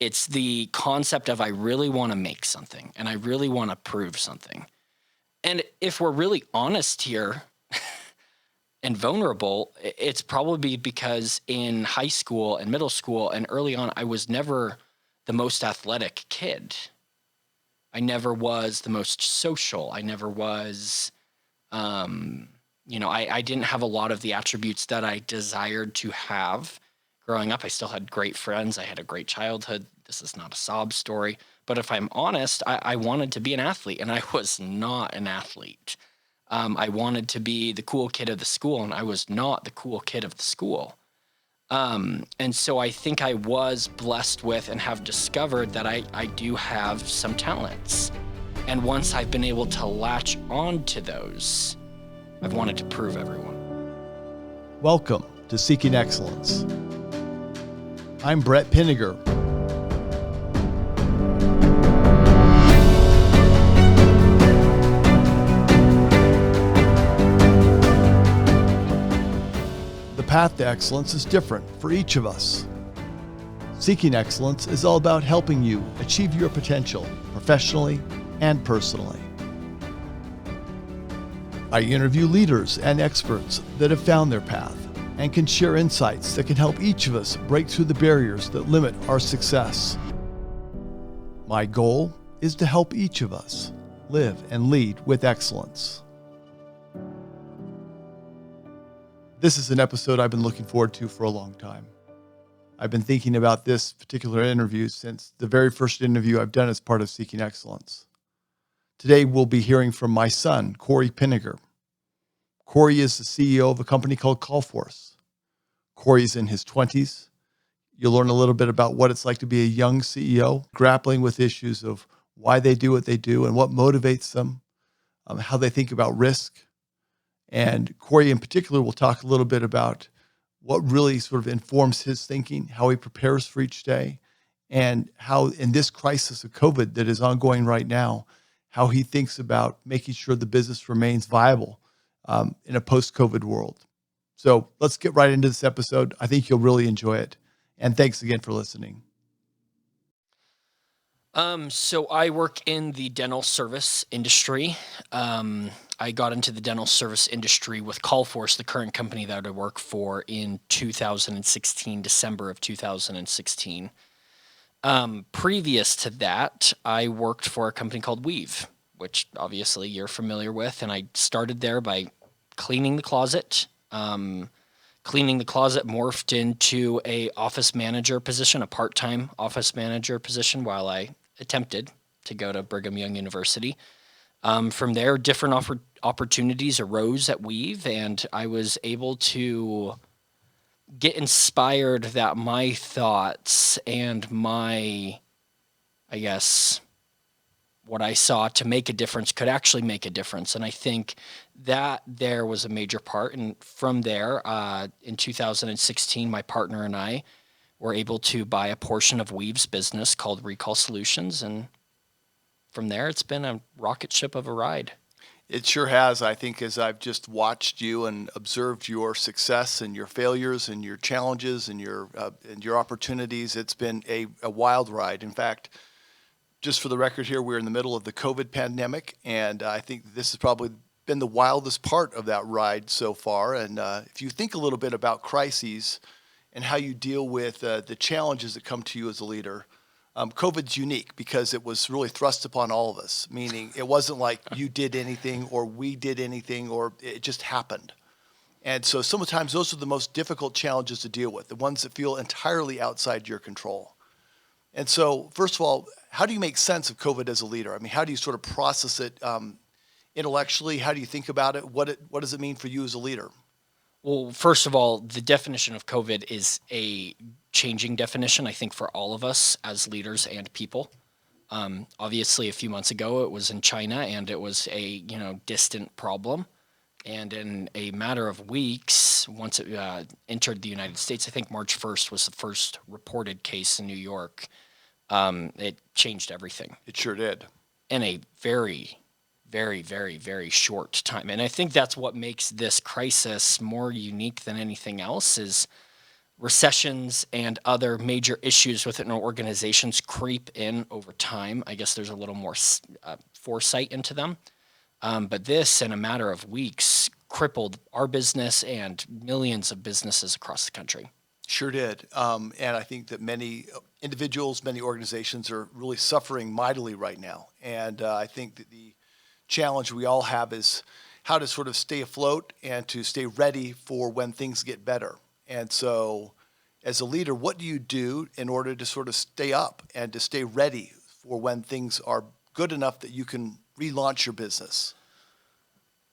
It's the concept of I really want to make something and I really want to prove something. And if we're really honest here and vulnerable, it's probably because in high school and middle school and early on, I was never the most athletic kid. I never was the most social. I never was, I didn't have a lot of the attributes that I desired to have growing up. I still had great friends. I had a great childhood. This is not a sob story. But if I'm honest, I wanted to be an athlete, and I was not an athlete. I wanted to be the cool kid of the school, and I was not the cool kid of the school. And so I think I was blessed with and have discovered that I do have some talents. And once I've been able to latch on to those, I've wanted to prove everyone. Welcome to Seeking Excellence. I'm Cory Pinegar. The path to excellence is different for each of us. Seeking Excellence is all about helping you achieve your potential professionally and personally. I interview leaders and experts that have found their path and can share insights that can help each of us break through the barriers that limit our success. My goal is to help each of us live and lead with excellence. This is an episode I've been looking forward to for a long time. I've been thinking about this particular interview since the very first interview I've done as part of Seeking Excellence. Today, we'll be hearing from my son, Cory Pinegar. Cory is the CEO of a company called CallForce. Cory's in his 20s. You'll learn a little bit about what it's like to be a young CEO, grappling with issues of why they do what they do and what motivates them, how they think about risk. And Cory in particular will talk a little bit about what really sort of informs his thinking, how he prepares for each day, and how in this crisis of COVID that is ongoing right now, how he thinks about making sure the business remains viable in a post-COVID world. So let's get right into this episode. I think you'll really enjoy it. And thanks again for listening. So I work in the dental service industry. I got into the dental service industry with CallForce, the current company that I work for, in 2016, December of 2016. Previous to that, I worked for a company called Weave, which obviously you're familiar with. And I started there by cleaning the closet. Cleaning the closet morphed into a office manager position, a part-time office manager position, while I attempted to go to Brigham Young University. From there, different opportunities arose at Weave, and I was able to get inspired that my thoughts and my, what I saw to make a difference could actually make a difference. And I think that there was a major part. And from there, in 2016, my partner and I were able to buy a portion of Weave's business called Recall Solutions. And from there, it's been a rocket ship of a ride. It sure has. I think as I've just watched you and observed your success and your failures and your challenges and your opportunities, it's been a wild ride. In fact, just for the record here, we're in the middle of the COVID pandemic, and I think this has probably been the wildest part of that ride so far. And if you think a little bit about crises and how you deal with the challenges that come to you as a leader, COVID's unique because it was really thrust upon all of us, meaning it wasn't like you did anything or we did anything or it just happened. And so sometimes those are the most difficult challenges to deal with, the ones that feel entirely outside your control. And so, first of all, how do you make sense of COVID as a leader? I mean, how do you sort of process it intellectually? How do you think about it? What does it mean for you as a leader? Well, first of all, the definition of COVID is a changing definition, I think, for all of us as leaders and people. Obviously, a few months ago, it was in China, and it was a distant problem. And in a matter of weeks, once it entered the United States, I think March 1st was the first reported case in New York. It changed everything. It sure did. In a very, very, very, very short time. And I think that's what makes this crisis more unique than anything else is recessions and other major issues within organizations creep in over time, I guess there's a little more foresight into them. But this, in a matter of weeks, crippled our business and millions of businesses across the country. Sure did. And I think that many individuals, many organizations are really suffering mightily right now. And I think that the challenge we all have is how to sort of stay afloat and to stay ready for when things get better. And so, as a leader, what do you do in order to sort of stay up and to stay ready for when things are good enough that you can relaunch your business?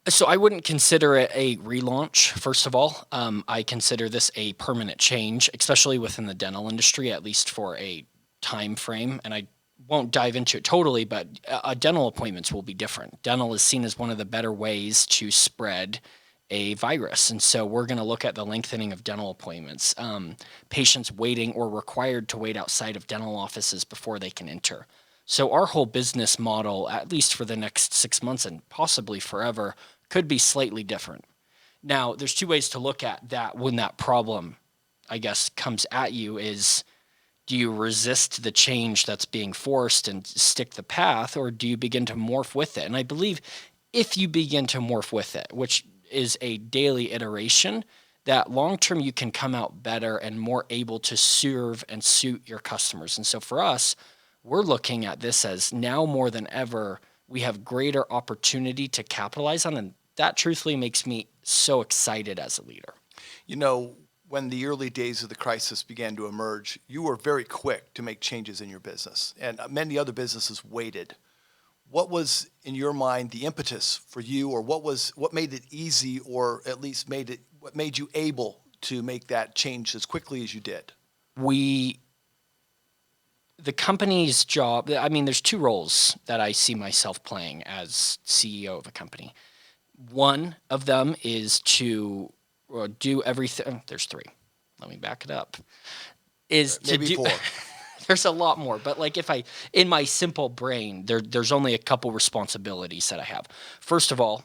So I wouldn't consider it a relaunch, first of all. I consider this a permanent change, especially within the dental industry, at least for a time frame. And I won't dive into it totally, but dental appointments will be different. Dental is seen as one of the better ways to spread a virus. And so we're going to look at the lengthening of dental appointments, patients waiting or required to wait outside of dental offices before they can enter. So our whole business model, at least for the next 6 months and possibly forever, could be slightly different. Now, there's two ways to look at that when that problem, I guess, comes at you is, do you resist the change that's being forced and stick the path, or do you begin to morph with it? And I believe if you begin to morph with it, which is a daily iteration, that long-term you can come out better and more able to serve and suit your customers. And so for us, we're looking at this as now more than ever, we have greater opportunity to capitalize on, and that truthfully makes me so excited as a leader. You know, when the early days of the crisis began to emerge, you were very quick to make changes in your business, and many other businesses waited. What was, in your mind, the impetus for you, or what made it easy, or at least what made you able to make that change as quickly as you did? The company's job, I mean, there's two roles that I see myself playing as CEO of a company. One of them is to do everything. There's three. Let me back it up. Is to Maybe do. four. There's a lot more, but like in my simple brain, there's only a couple responsibilities that I have. First of all,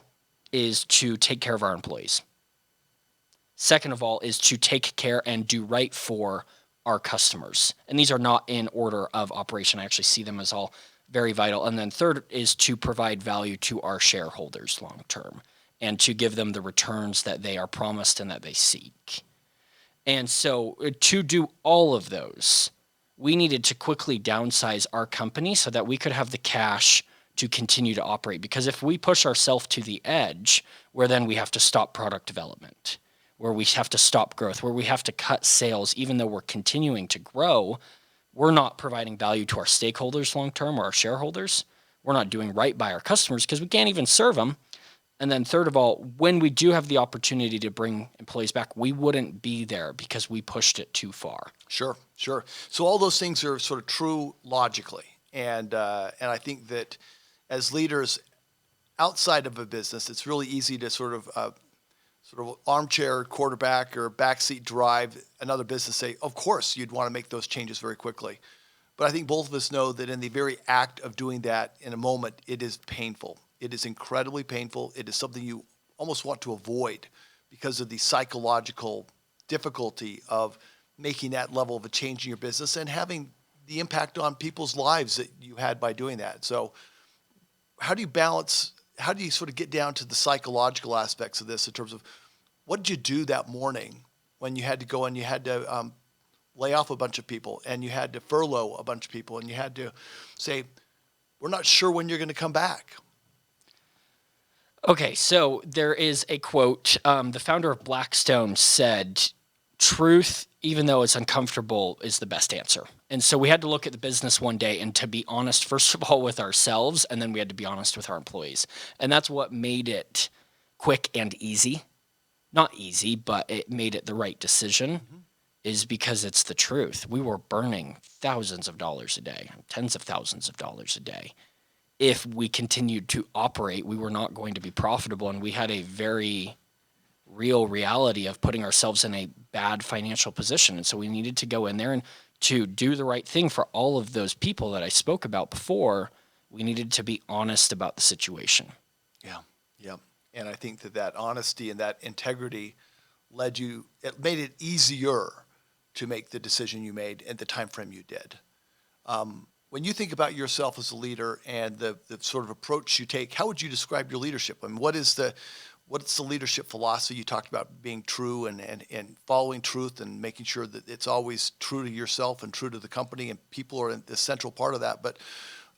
is to take care of our employees. Second of all, is to take care and do right for our customers. And these are not in order of operation. I actually see them as all very vital. And then third is to provide value to our shareholders long term and to give them the returns that they are promised and that they seek. And so to do all of those, we needed to quickly downsize our company so that we could have the cash to continue to operate. Because if we push ourselves to the edge, where then we have to stop product development, where we have to stop growth, where we have to cut sales, even though we're continuing to grow, we're not providing value to our stakeholders long term or our shareholders. We're not doing right by our customers because we can't even serve them. And then third of all, when we do have the opportunity to bring employees back, we wouldn't be there because we pushed it too far. Sure. So all those things are sort of true logically, and I think that as leaders outside of a business, it's really easy to sort of armchair quarterback or backseat drive another business. Say, of course, you'd want to make those changes very quickly, but I think both of us know that in the very act of doing that in a moment, it is painful. It is incredibly painful. It is something you almost want to avoid because of the psychological difficulty of making that level of a change in your business and having the impact on people's lives that you had by doing that. So how do you sort of get down to the psychological aspects of this in terms of what did you do that morning when you had to go and you had to lay off a bunch of people and you had to furlough a bunch of people and you had to say, we're not sure when you're going to come back? Okay, so there is a quote. The founder of Blackstone said, truth, even though it's uncomfortable, is the best answer. And so we had to look at the business one day and to be honest, first of all, with ourselves, and then we had to be honest with our employees. And that's what made it quick and easy. Not easy, but it made it the right decision, is because it's the truth. We were burning thousands of dollars a day, tens of thousands of dollars a day. If we continued to operate, we were not going to be profitable, and we had a very real reality of putting ourselves in a bad financial position. And so we needed to go in there and to do the right thing for all of those people that I spoke about before. We needed to be honest about the situation. Yeah. And I think that honesty and that integrity it made it easier to make the decision you made and the time frame you did. When you think about yourself as a leader and the sort of approach you take, how would you describe your leadership? I mean, what's the leadership philosophy? You talked about being true and following truth and making sure that it's always true to yourself and true to the company, and people are the central part of that. But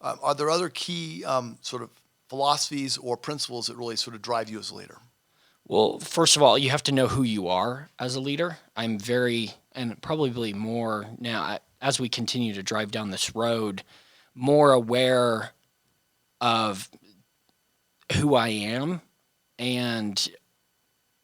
are there other key sort of philosophies or principles that really sort of drive you as a leader? Well, first of all, you have to know who you are as a leader. I'm very, and probably more now, as we continue to drive down this road, more aware of who I am and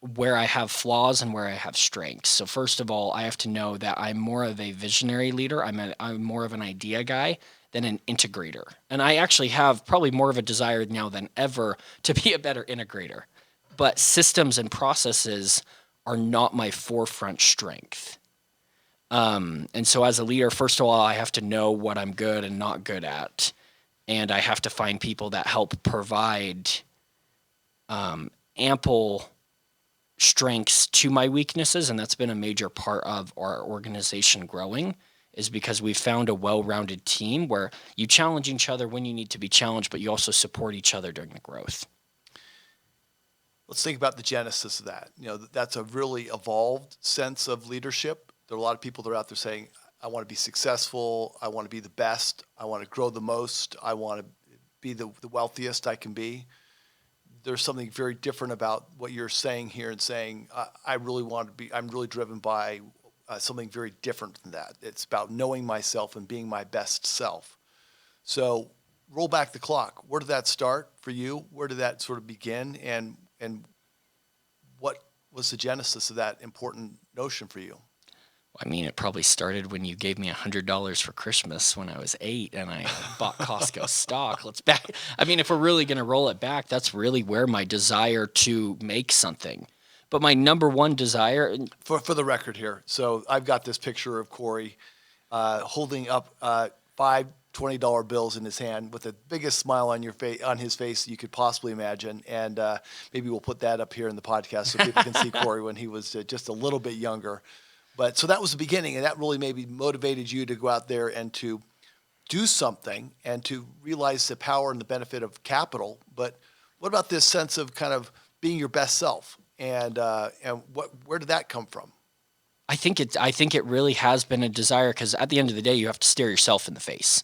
where I have flaws and where I have strengths. So first of all, I have to know that I'm more of a visionary leader. I'm more of an idea guy than an integrator. And I actually have probably more of a desire now than ever to be a better integrator. But systems and processes are not my forefront strength. And so as a leader, first of all, I have to know what I'm good and not good at. And I have to find people that help provide ample strengths to my weaknesses. And that's been a major part of our organization growing, is because we've found a well-rounded team where you challenge each other when you need to be challenged, but you also support each other during the growth. Let's think about the genesis of that. You know, that's a really evolved sense of leadership. There are a lot of people that are out there saying, I want to be successful. I want to be the best. I want to grow the most. I want to be the wealthiest I can be. There's something very different about what you're saying here and saying, I really want to be, I'm really driven by something very different than that. It's about knowing myself and being my best self. So roll back the clock. Where did that start for you? Where did that sort of begin? And what was the genesis of that important notion for you? I mean, it probably started when you gave me $100 for Christmas when I was 8 and I bought Costco stock. I mean, if we're really going to roll it back, that's really where my desire to make something. But my number one desire, For the record here, so I've got this picture of Cory holding up five $20 bills in his hand with the biggest smile on his face you could possibly imagine. And maybe we'll put that up here in the podcast so people can see Cory when he was just a little bit younger. But so that was the beginning, and that really maybe motivated you to go out there and to do something and to realize the power and the benefit of capital. But what about this sense of kind of being your best self? And where did that come from? I think it really has been a desire, because at the end of the day, you have to stare yourself in the face.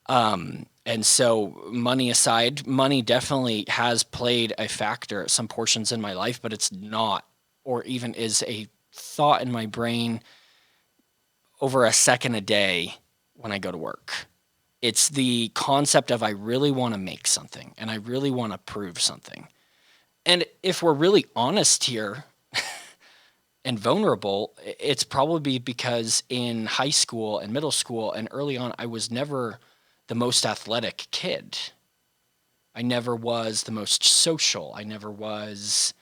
And so money aside, money definitely has played a factor at some portions in my life, but it's not, or even is a thought in my brain over a second a day when I go to work. It's the concept of I really want to make something and I really want to prove something. And if we're really honest here and vulnerable, it's probably because in high school and middle school and early on, I was never the most athletic kid. I never was the most social. I never was,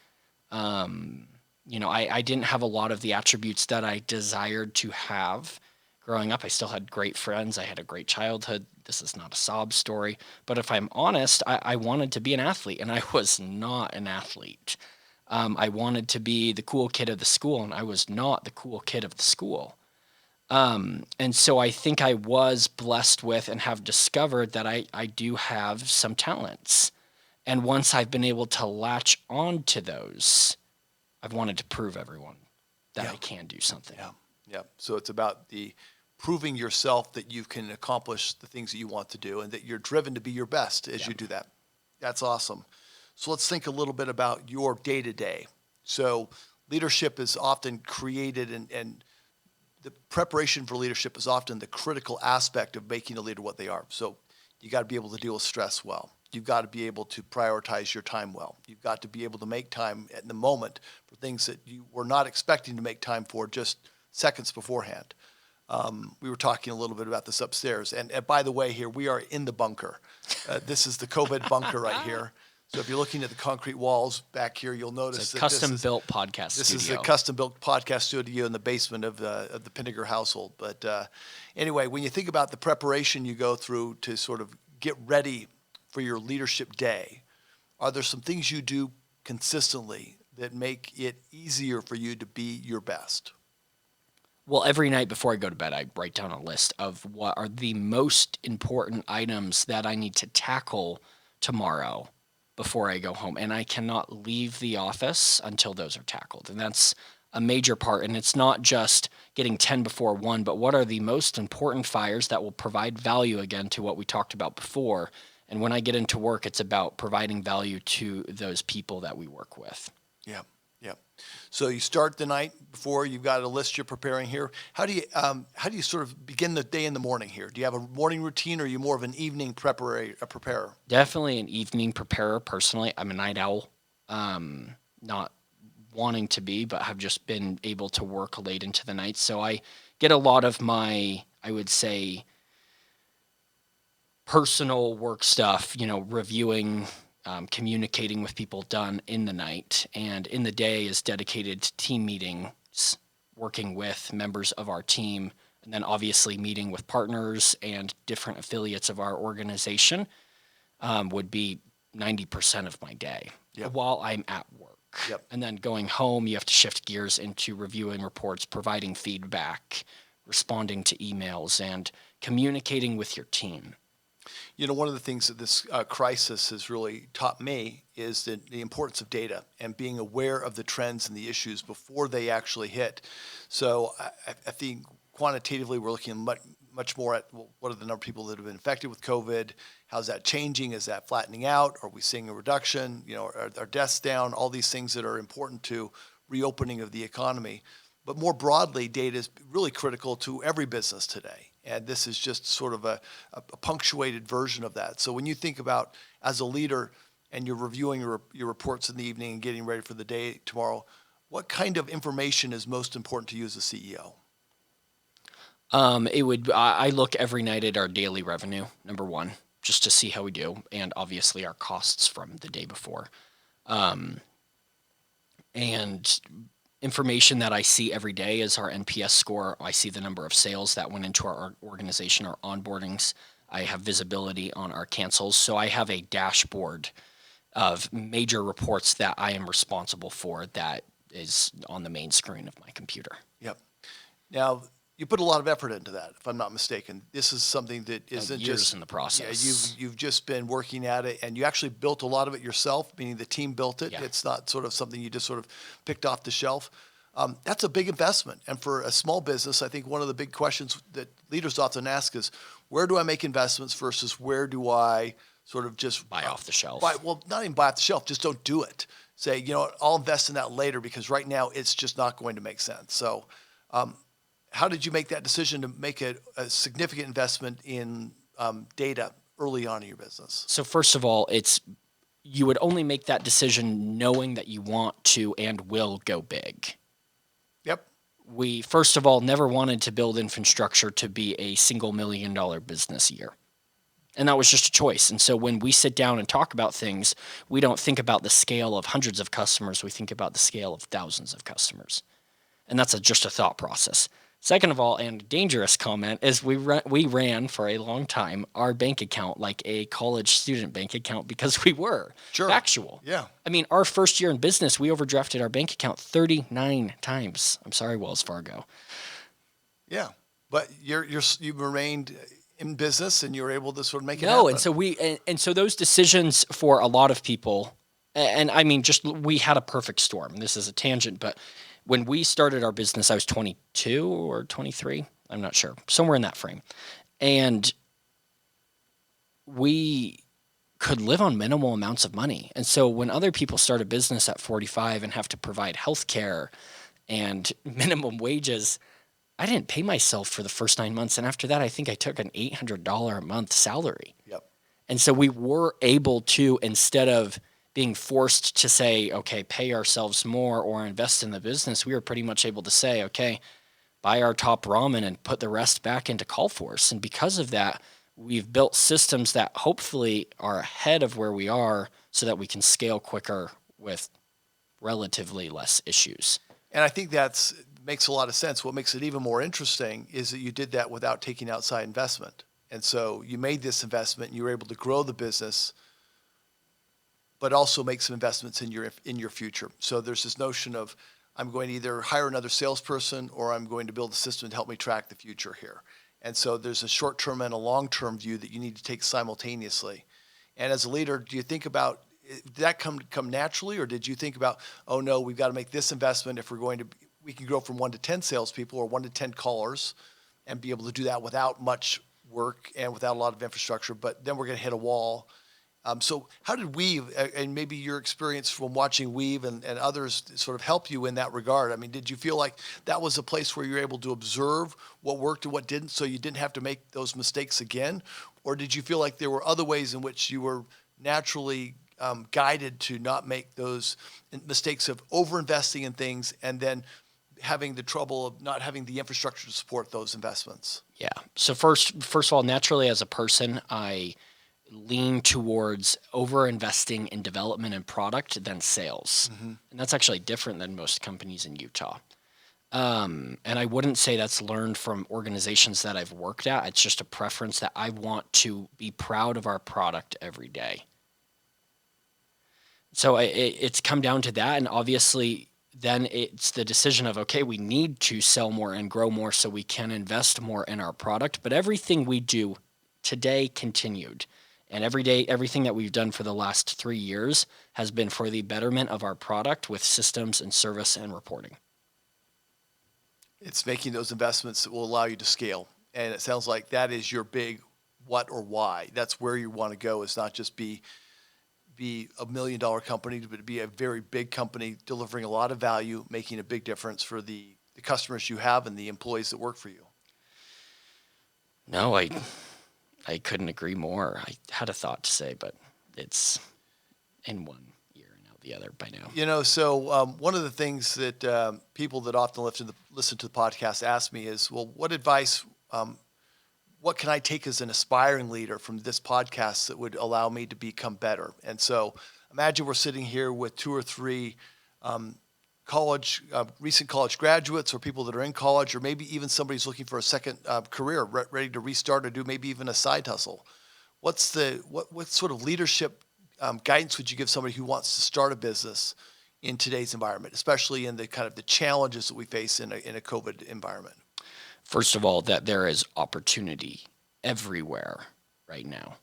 I didn't have a lot of the attributes that I desired to have growing up. I still had great friends. I had a great childhood. This is not a sob story. But if I'm honest, I wanted to be an athlete, and I was not an athlete. I wanted to be the cool kid of the school, and I was not the cool kid of the school. And so I think I was blessed with and have discovered that I do have some talents. And once I've been able to latch on to those, I've wanted to prove everyone that I can do something. Yeah. So it's about the proving yourself that you can accomplish the things that you want to do and that you're driven to be your best as you do that. That's awesome. So let's think a little bit about your day-to-day. So leadership is often created and the preparation for leadership is often the critical aspect of making a leader what they are. So you got to be able to deal with stress well. You've got to be able to prioritize your time well. You've got to be able to make time in the moment for things that you were not expecting to make time for just seconds beforehand. We were talking a little bit about this upstairs. And by the way, here, we are in the bunker. This is the COVID bunker right here. So if you're looking at the concrete walls back here, you'll notice it's a that custom-built podcast studio. This is a custom-built podcast studio in the basement of the Pinegar household. But anyway, when you think about the preparation you go through to sort of get ready for your leadership day, are there some things you do consistently that make it easier for you to be your best? Well, every night before I go to bed, I write down a list of what are the most important items that I need to tackle tomorrow before I go home. And I cannot leave the office until those are tackled. And that's a major part. And it's not just getting 10 before 1, but what are the most important fires that will provide value again to what we talked about before. And when I get into work, it's about providing value to those people that we work with. Yeah, yeah. So you start the night before. You've got a list you're preparing here. How do you sort of begin the day in the morning here? Do you have a morning routine, or are you more of an evening preparer? Definitely an evening preparer. Personally, I'm a night owl. Not wanting to be, but have just been able to work late into the night. So I get a lot of my, I would say, personal work stuff, reviewing, communicating with people done in the night. And in the day is dedicated to team meetings, working with members of our team, and then obviously meeting with partners and different affiliates of our organization would be 90% of my day while I'm at work. Yep. And then going home, you have to shift gears into reviewing reports, providing feedback, responding to emails, and communicating with your team. One of the things that this crisis has really taught me is the importance of data and being aware of the trends and the issues before they actually hit. So I think quantitatively, we're looking much more at what are the number of people that have been infected with COVID? How's that changing? Is that flattening out? Are we seeing a reduction? Are deaths down? All these things that are important to reopening of the economy. But more broadly, data is really critical to every business today. And this is just sort of a punctuated version of that. So when you think about, as a leader, and you're reviewing your reports in the evening and getting ready for the day tomorrow, what kind of information is most important to you as a CEO? I look every night at our daily revenue, number one, just to see how we do, and obviously our costs from the day before. And information that I see every day is our NPS score. I see the number of sales that went into our organization, our onboardings. I have visibility on our cancels. So I have a dashboard of major reports that I am responsible for that is on the main screen of my computer. Yep. Now, you put a lot of effort into that, if I'm not mistaken. This is something that isn't years just in the process. Yeah, you've just been working at it, and you actually built a lot of it yourself, meaning the team built it. Yeah. It's not sort of something you just sort of picked off the shelf. That's a big investment, and for a small business, I think one of the big questions that leaders often ask is, where do I make investments versus where do I sort of just buy off the shelf? Well, not even buy off the shelf, just don't do it. Say, I'll invest in that later because right now it's just not going to make sense. So. How did you make that decision to make a significant investment in data early on in your business? So first of all, you would only make that decision knowing that you want to and will go big. Yep. We, first of all, never wanted to build infrastructure to be a $1 million business a year. And that was just a choice. And so when we sit down and talk about things, we don't think about the scale of hundreds of customers. We think about the scale of thousands of customers. And that's just a thought process. Second of all, and a dangerous comment, is we ran for a long time our bank account like a college student bank account because we were factual. Yeah. I mean, our first year in business, we overdrafted our bank account 39 times. I'm sorry, Wells Fargo. Yeah, but you've remained in business and you were able to sort of make it happen. No, and so so those decisions for a lot of people, and I mean, we had a perfect storm. This is a tangent, but when we started our business, I was 22 or 23. I'm not sure. Somewhere in that frame. And we could live on minimal amounts of money. And so when other people start a business at 45 and have to provide health care and minimum wages, I didn't pay myself for the first 9 months. And after that, I think I took an $800 a month salary. Yep. And so we were able to, instead of being forced to say, okay, pay ourselves more or invest in the business, we were pretty much able to say, okay, buy our top ramen and put the rest back into CallForce. And because of that, we've built systems that hopefully are ahead of where we are so that we can scale quicker with relatively less issues. And I think that makes a lot of sense. What makes it even more interesting is that you did that without taking outside investment. And so you made this investment and you were able to grow the business, but also make some investments in your future. So there's this notion of I'm going to either hire another salesperson or I'm going to build a system to help me track the future here. And so there's a short-term and a long-term view that you need to take simultaneously. And as a leader, do you think about, did that come naturally, or did you think about, oh no, we've got to make this investment if we're going to, we can go from 1 to 10 salespeople or 1 to 10 callers and be able to do that without much work and without a lot of infrastructure, but then we're going to hit a wall. So how did Weave, and maybe your experience from watching Weave and others sort of help you in that regard? I mean, did you feel like that was a place where you were able to observe what worked and what didn't, so you didn't have to make those mistakes again? Or did you feel like there were other ways in which you were naturally guided to not make those mistakes of overinvesting in things and then having the trouble of not having the infrastructure to support those investments? Yeah. So first of all, naturally as a person, I lean towards over investing in development and product than sales. And that's actually different than most companies in Utah. And I wouldn't say that's learned from organizations that I've worked at. It's just a preference that I want to be proud of our product every day. So it's come down to that. And obviously then it's the decision of, okay, we need to sell more and grow more so we can invest more in our product. But everything we do today continued. And every day, everything that we've done for the last 3 years has been for the betterment of our product with systems and service and reporting. It's making those investments that will allow you to scale. And it sounds like that is your big what or why. That's where you want to go, is not just be $1 million company, but be a very big company delivering a lot of value, making a big difference for the customers you have and the employees that work for you. No, I couldn't agree more. I had a thought to say, but it's in one ear and out the other by now. So one of the things that people that often listen to the podcast ask me is, well, what advice, what can I take as an aspiring leader from this podcast that would allow me to become better? And so imagine we're sitting here with 2 or 3 recent college graduates, or people that are in college, or maybe even somebody who's looking for a second career, ready to restart or do maybe even a side hustle. What sort of leadership guidance would you give somebody who wants to start a business in today's environment, especially in the kind of the challenges that we face in a COVID environment? First of all, that there is opportunity everywhere right now.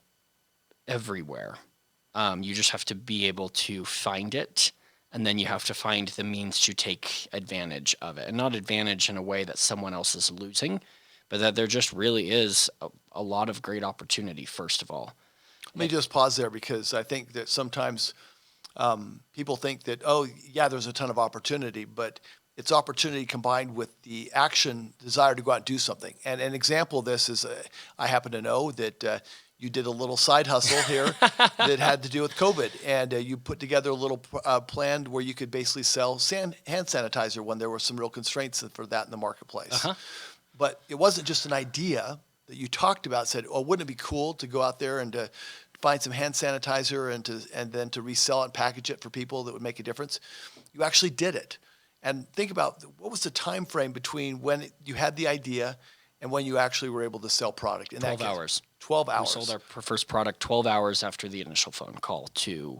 Everywhere. You just have to be able to find it. And then you have to find the means to take advantage of it, and not advantage in a way that someone else is losing, but that there just really is a lot of great opportunity, first of all. Let me just pause there, because I think that sometimes people think that, oh, yeah, there's a ton of opportunity, but it's opportunity combined with the desire to go out and do something. And an example of this is I happen to know that you did a little side hustle here that had to do with COVID, and you put together a little plan where you could basically sell hand sanitizer when there were some real constraints for that in the marketplace. But it wasn't just an idea that you talked about, said, oh, wouldn't it be cool to go out there and to find some hand sanitizer and then to resell it and package it for people that would make a difference? You actually did it. And think about, what was the time frame between when you had the idea and when you actually were able to sell product? In 12 that case, hours. 12 hours. We sold our first product 12 hours after the initial phone call to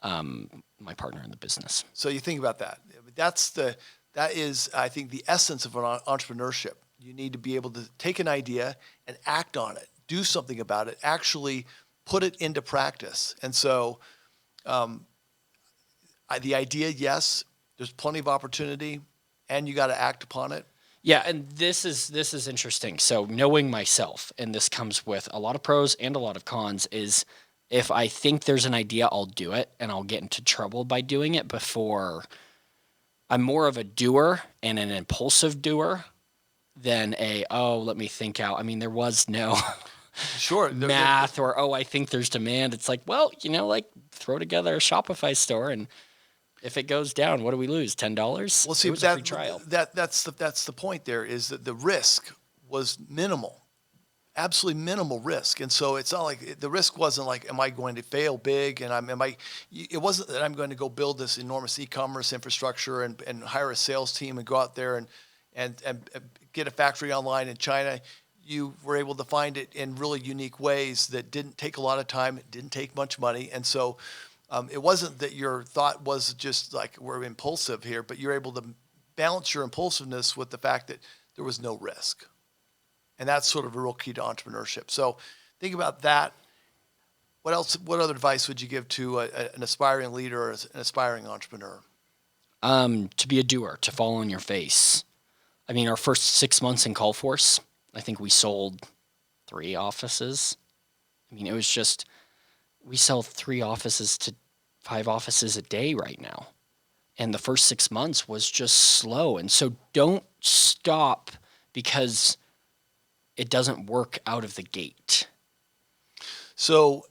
my partner in the business. So you think about that. That is, I think, the essence of an entrepreneurship. You need to be able to take an idea and act on it, do something about it, actually put it into practice. And so the idea, yes, there's plenty of opportunity, and you got to act upon it. Yeah, and this is interesting. So knowing myself, and this comes with a lot of pros and a lot of cons, is if I think there's an idea, I'll do it, and I'll get into trouble by doing it before. I'm more of a doer and an impulsive doer than let me think out. I mean, there was no math or, I think there's demand. It's like, well, throw together a Shopify store, and if it goes down, what do we lose? $10? Well, see, it was a free trial. That's the point there, is that the risk was minimal, absolutely minimal risk. And so it's not like the risk wasn't like, am I going to fail big? And it wasn't that I'm going to go build this enormous e-commerce infrastructure and hire a sales team and go out there and get a factory online in China. You were able to find it in really unique ways that didn't take a lot of time, it didn't take much money. And so it wasn't that your thought was just like, we're impulsive here, but you're able to balance your impulsiveness with the fact that there was no risk. And that's sort of a real key to entrepreneurship. So think about that. What else? What other advice would you give to an aspiring leader or an aspiring entrepreneur? To be a doer, to fall on your face. I mean, our first 6 months in CallForce, I think we sold 3 offices. I mean, it was just, we sell 3 offices to 5 offices a day right now. And the first 6 months was just slow. And so don't stop because it doesn't work out of the gate. So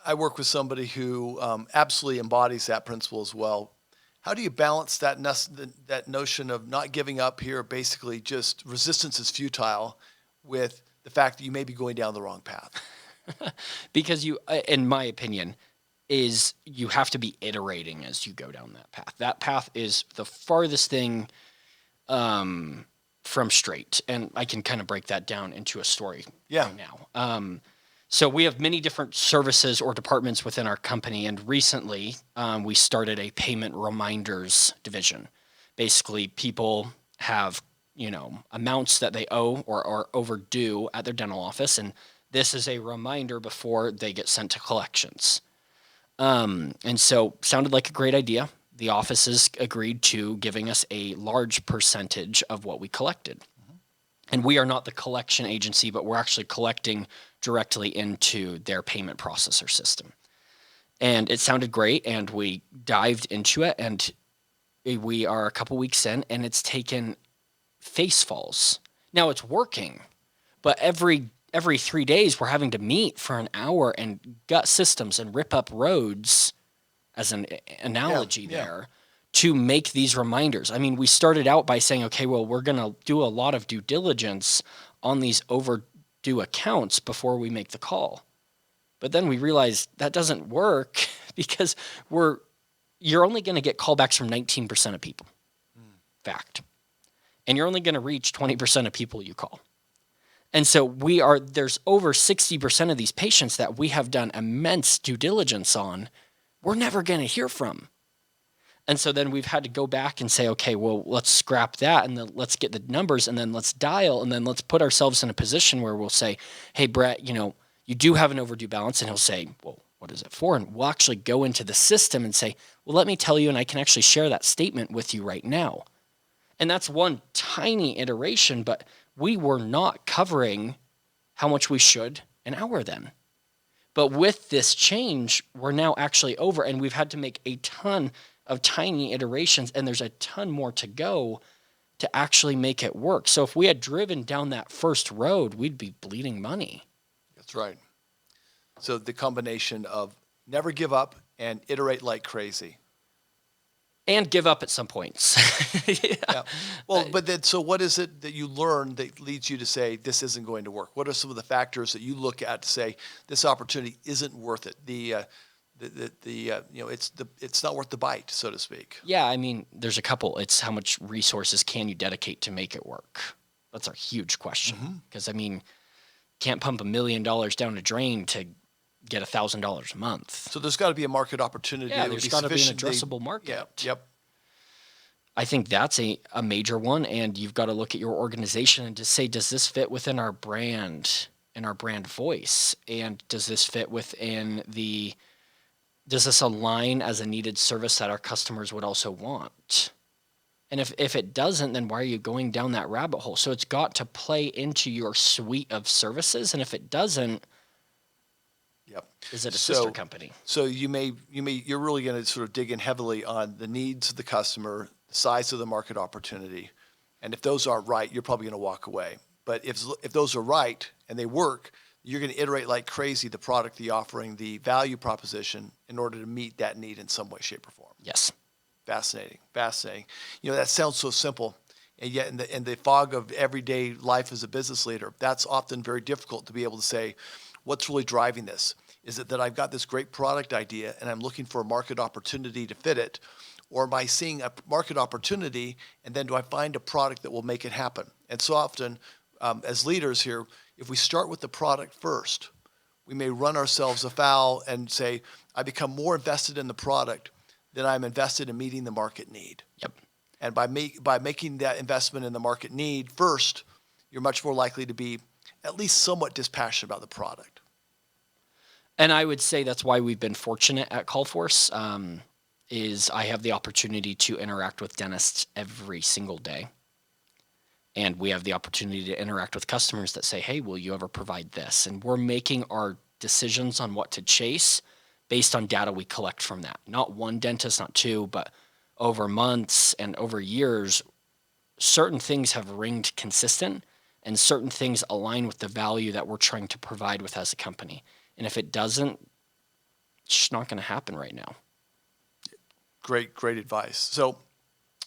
I work with somebody who absolutely embodies that principle as well. How do you balance that notion of not giving up here, basically just resistance is futile, with the fact that you may be going down the wrong path? Because you, in my opinion, is you have to be iterating as you go down that path. That path is the farthest thing from straight. And I can kind of break that down into a story right now. So we have many different services or departments within our company. And recently we started a payment reminders division. Basically, people have, amounts that they owe or are overdue at their dental office. And this is a reminder before they get sent to collections. And so sounded like a great idea. The offices agreed to giving us a large percentage of what we collected. Mm-hmm. And we are not the collection agency, but we're actually collecting directly into their payment processor system. And it sounded great, and we dived into it, and we are a couple weeks in, and it's taken face falls. Now it's working, but every 3 days we're having to meet for an hour and gut systems and rip up roads, as an analogy there, to make these reminders. I mean, we started out by saying, okay, well, we're going to do a lot of due diligence on these overdue accounts before we make the call. But then we realized that doesn't work because you're only going to get callbacks from 19% of people. Fact. And you're only going to reach 20% of people you call. And so there's over 60% of these patients that we have done immense due diligence on, we're never going to hear from. And so then we've had to go back and say, okay, well, let's scrap that and then let's get the numbers and then let's dial and then let's put ourselves in a position where we'll say, hey, Brett, you do have an overdue balance. And he'll say, well, what is it for? And we'll actually go into the system and say, well, let me tell you, and I can actually share that statement with you right now. And that's one tiny iteration, but we were not covering how much we should an hour then. But with this change, we're now actually over, and we've had to make a ton of tiny iterations, and there's a ton more to go to actually make it work. So if we had driven down that first road, we'd be bleeding money. That's right. So the combination of never give up and iterate like crazy. And give up at some points. Yeah. Well, but then, so what is it that you learn that leads you to say this isn't going to work? What are some of the factors that you look at to say this opportunity isn't worth it? It's not worth the bite, so to speak. Yeah, I mean, there's a couple. It's how much resources can you dedicate to make it work? That's a huge question. Because I mean, can't pump $1 million down a drain to get $1,000 a month. So there's got to be a market opportunity. Yeah, there's got to be an addressable market. Yep. I think that's a major one, and you've got to look at your organization and just say, does this fit within our brand and our brand voice? And does this fit within does this align as a needed service that our customers would also want? And if it doesn't, then why are you going down that rabbit hole? So it's got to play into your suite of services, and if it doesn't, is it a sister company? So you're really going to sort of dig in heavily on the needs of the customer, the size of the market opportunity, and if those aren't right, you're probably going to walk away. But if those are right and they work, you're going to iterate like crazy the product, the offering, the value proposition in order to meet that need in some way, shape, or form. Yes. Fascinating. That sounds so simple, and yet in the fog of everyday life as a business leader, that's often very difficult to be able to say, what's really driving this? Is it that I've got this great product idea and I'm looking for a market opportunity to fit it? Or am I seeing a market opportunity and then do I find a product that will make it happen? And so often, as leaders here, if we start with the product first, we may run ourselves afoul and say, I become more invested in the product than I'm invested in meeting the market need. Yep. And by making that investment in the market need first, you're much more likely to be at least somewhat dispassionate about the product. And I would say that's why we've been fortunate at CallForce, is I have the opportunity to interact with dentists every single day. And we have the opportunity to interact with customers that say, hey, will you ever provide this? And we're making our decisions on what to chase based on data we collect from that. Not one dentist, not two, but over months and over years, certain things have ringed consistent and certain things align with the value that we're trying to provide with as a company. And if it doesn't, it's just not going to happen right now. Great advice. So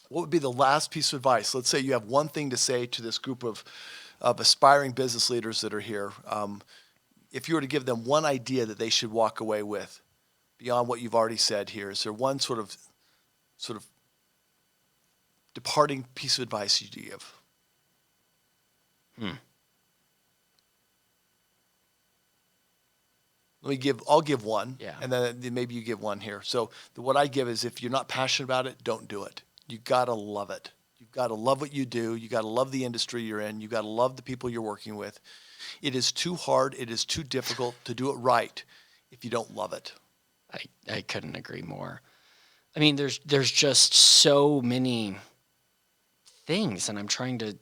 what would be the last piece of advice? Let's say you have one thing to say to this group of aspiring business leaders that are here. If you were to give them one idea that they should walk away with beyond what you've already said here, is there one sort of departing piece of advice you'd give? I'll give one, Yeah. and then maybe you give one here. So what I give is, if you're not passionate about it, don't do it. You gotta love it. You've got to love what you do. You got to love the industry you're in. You got to love the people you're working with. It is too hard. It is too difficult to do it right if you don't love it. I couldn't agree more. I mean, there's just so many things, and I'm trying to,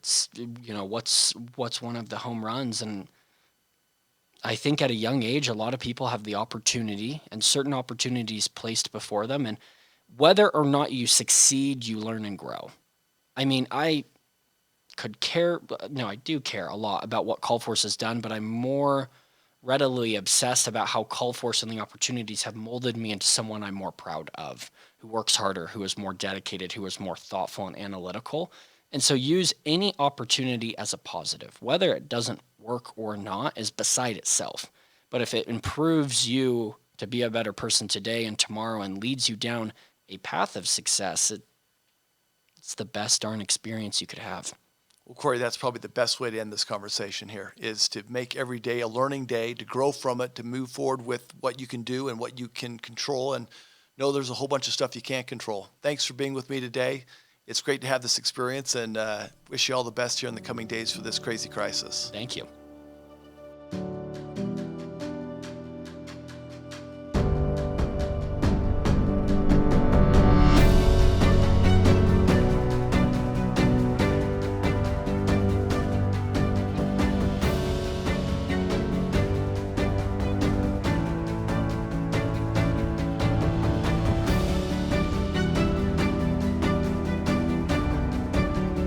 what's one of the home runs. And I think at a young age, a lot of people have the opportunity and certain opportunities placed before them. And whether or not you succeed, you learn and grow. I mean, I do care a lot about what CallForce has done, but I'm more readily obsessed about how CallForce and the opportunities have molded me into someone I'm more proud of, who works harder, who is more dedicated, who is more thoughtful and analytical. And so use any opportunity as a positive. Whether it doesn't work or not is beside itself. But if it improves you to be a better person today and tomorrow and leads you down a path of success, it's the best darn experience you could have. Well, Cory, that's probably the best way to end this conversation here, is to make every day a learning day, to grow from it, to move forward with what you can do and what you can control, and know there's a whole bunch of stuff you can't control. Thanks for being with me today. It's great to have this experience, and wish you all the best here in the coming days for this crazy crisis. Thank you.